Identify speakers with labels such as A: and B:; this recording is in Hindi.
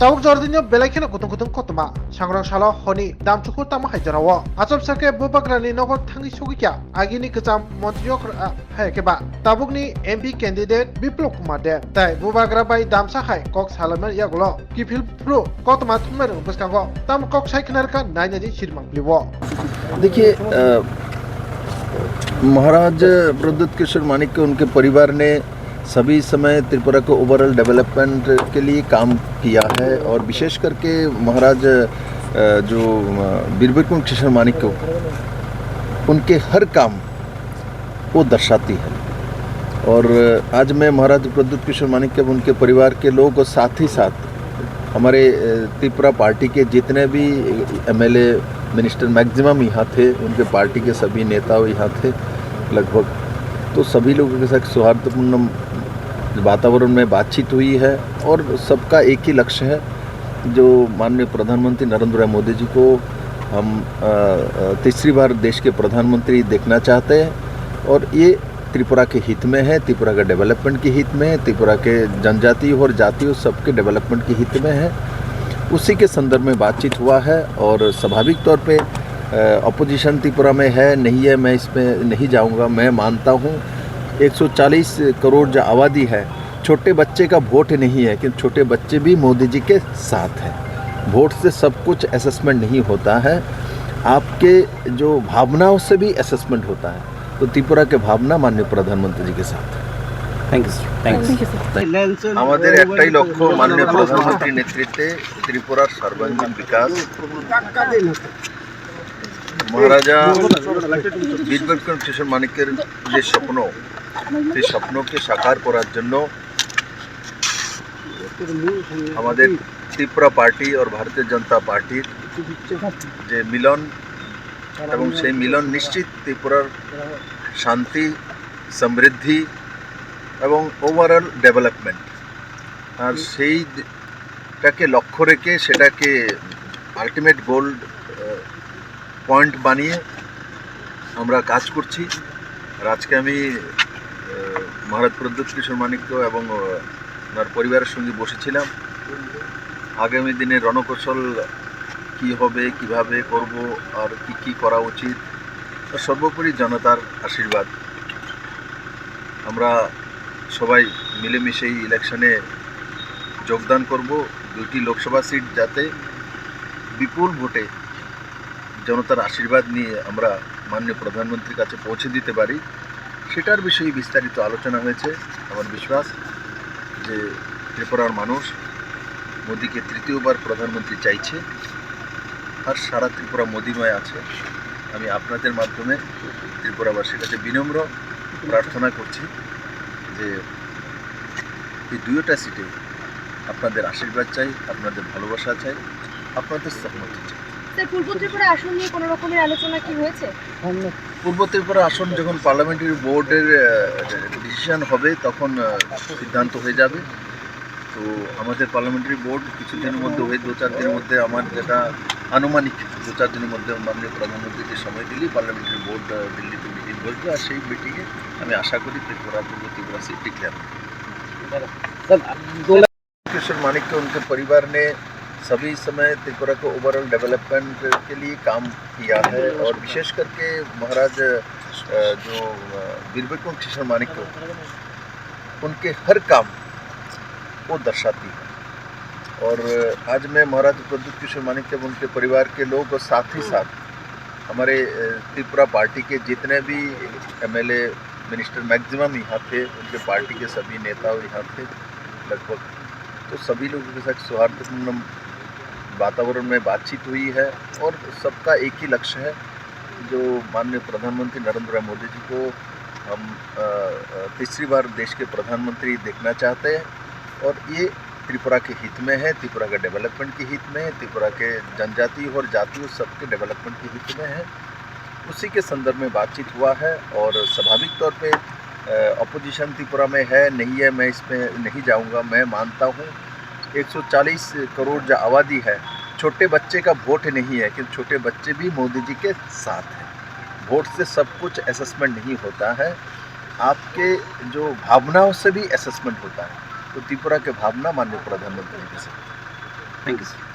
A: Tawuk Jordinio Belakina Kutung Kotuma, Shangrang Shala, Honi, Dam Chuku Tama Hajarawa, Azop Sake Bubagrani Nogo Tangi Sugikia, Agini Kazam, Montiok Hekeba, Tabugni MP candidate Biplok Kumade, Tai Bubagra by Dam Sahai, Cox Halaman Yagulo, Kipil Pro, Kotama Tumer Buskango, Tam Cox Haikanarka, Nainadi Shirman Pliwo.
B: देखिए महाराज प्रद्युत किशोर मानिक के उनके परिवार ने सभी समय त्रिपुरा को ओवरऑल डेवलपमेंट के लिए काम किया है और विशेष करके महाराज जो बीरबिक्रम किशोर मानिक को उनके हर काम वो दर्शाती है। और आज मैं महाराज प्रद्युत किशोर मानिक के उनके परिवार के लोग और साथ ही साथ हमारे त्रिपुरा पार्टी के जितने भी एमएलए मिनिस्टर मैक्सिमम यहाँ थे, उनके पार्टी के सभी नेता यहाँ थे लगभग, तो सभी लोगों के साथ सौहार्दपूर्ण वातावरण में बातचीत हुई है और सबका एक ही लक्ष्य है जो माननीय प्रधानमंत्री नरेंद्र भाई मोदी जी को हम तीसरी बार देश के प्रधानमंत्री देखना चाहते हैं और ये त्रिपुरा के हित में है, त्रिपुरा का डेवलपमेंट के हित में है, त्रिपुरा के जनजाति और जातियों सबके डेवलपमेंट के हित में है। उसी के संदर्भ में बातचीत हुआ है और स्वाभाविक तौर पे अपोजिशन त्रिपुरा में है नहीं है, मैं इसमें नहीं जाऊंगा। मैं मानता हूं 140 करोड़ जो आबादी है, छोटे बच्चे का वोट नहीं है, क्योंकि छोटे बच्चे भी मोदी जी के साथ हैं। वोट से सब कुछ असेसमेंट नहीं होता है, आपके जो भावनाओं से भी असेसमेंट होता है। तो त्रिपुरा के भावना माननीय प्रधानमंत्री जी के साथ है।
C: Thank you sir.
B: আমাদের একটাই লক্ষ্য মাননীয় প্রধানমন্ত্রীর নেতৃত্বে ত্রিপুরার সর্বাঙ্গীন বিকাশ। মহারাজা বীরবিক্রম কিশোর মানিকের যে স্বপ্ন, সেই স্বপ্নকে সাকার করার জন্য আমাদের ত্রিপুরা পার্টি और भारतीय जनता পার্টির যে মিলন এবং সেই মিলন নিশ্চিত ত্রিপুরার শান্তি, সমৃদ্ধি এবং ওভারঅল ডেভেলপমেন্ট, আর সেইটাকে লক্ষ্য রেখে সেটাকে আলটিমেট গোল্ড পয়েন্ট বানিয়ে আমরা কাজ করছি। আর আজকে আমি মহারাজ প্রদ্যুৎ কিশোর মানিক্য এবং ওনার পরিবারের সঙ্গে বসেছিলাম। আগামী দিনে রণকৌশল কি হবে, কিভাবে করব, আর কি করা উচিত, সর্বোপরি জনতার আশীর্বাদ। আমরা সবাই মিলেমিশে এই ইলেকশনে যোগদান করব। দুটি লোকসভা সিট যাতে বিপুল ভোটে জনতার আশীর্বাদ নিয়ে আমরা মাননীয় প্রধানমন্ত্রীর কাছে পৌঁছে দিতে পারি, সেটার বিষয়ে বিস্তারিত আলোচনা হয়েছে। আমার বিশ্বাস যে ত্রিপুরার মানুষ মোদিকে তৃতীয়বার প্রধানমন্ত্রী চাইছে আর সারা ত্রিপুরা মোদিময় আছে। আমি আপনাদের মাধ্যমে ত্রিপুরাবাসীর কাছে বিনম্র প্রার্থনা করছি যে এই দুইটা সিটে আপনাদের আশীর্বাদ চাই, আপনাদের ভালোবাসা চাই, আপনাদের সহমতি চাই।
D: স্যার, পূর্ব ত্রিপুরা আসন নিয়ে কোনো রকমের আলোচনা কি হয়েছে?
B: পূর্ব ত্রিপুরা আসন যখন পার্লামেন্টারি বোর্ডের ডিসিশন হবে তখন সিদ্ধান্ত হয়ে যাবে। তো আমাদের পার্লামেন্টারি বোর্ড কিছুদিনের মধ্যে হয়ে 2-4 দিনের মধ্যে, আমার যেটা আনুমানিক 2-4 দিনের মধ্যে মাননীয় প্রধানমন্ত্রীকে সময় দিলেই পার্লামেন্টারি বোর্ড দিল্লিতে মিটিং বসবে আর সেই মিটিংয়ে আমি আশা করি त्रिपुरा पूर्व त्रिपुरा से डिक्लेयर किशोर मानिक के उनके परिवार ने सभी समय त्रिपुरा को ओवरऑल डेवलपमेंट के लिए काम किया है और विशेष करके महाराज जो बीरबिक्रम किशोर मानिक को उनके हर काम वो दर्शाती है। और आज मैं महाराज प्रद्युत किशोर मानिक के उनके परिवार के लोग और साथ ही साथ हमारे त्रिपुरा पार्टी के जितने भी एमएलए मिनिस्टर मैक्सिमम यहाँ थे, उनके पार्टी के सभी नेता यहाँ थे लगभग, तो सभी लोगों के साथ सौहार्दपूर्ण वातावरण में बातचीत हुई है और सबका एक ही लक्ष्य है जो माननीय प्रधानमंत्री नरेंद्र भाई मोदी जी को हम तीसरी बार देश के प्रधानमंत्री देखना चाहते हैं और ये त्रिपुरा के हित में है, त्रिपुरा का डेवलपमेंट के हित में है, त्रिपुरा के जनजाति और जातियों सबके डेवलपमेंट के हित में है। उसी के संदर्भ में बातचीत हुआ है और स्वाभाविक तौर पे अपोजिशन त्रिपुरा में है नहीं है, मैं इसमें नहीं जाऊंगा। मैं मानता हूं 140 करोड़ जो आबादी है, छोटे बच्चे का वोट नहीं है, क्योंकि छोटे बच्चे भी मोदी जी के साथ हैं। वोट से सब कुछ असेसमेंट नहीं होता है, आपके जो भावनाओं से भी असेसमेंट होता है। तो त्रिपुरा के भावना माननीय प्रधानमंत्री जी के साथ।
C: Thank you sir.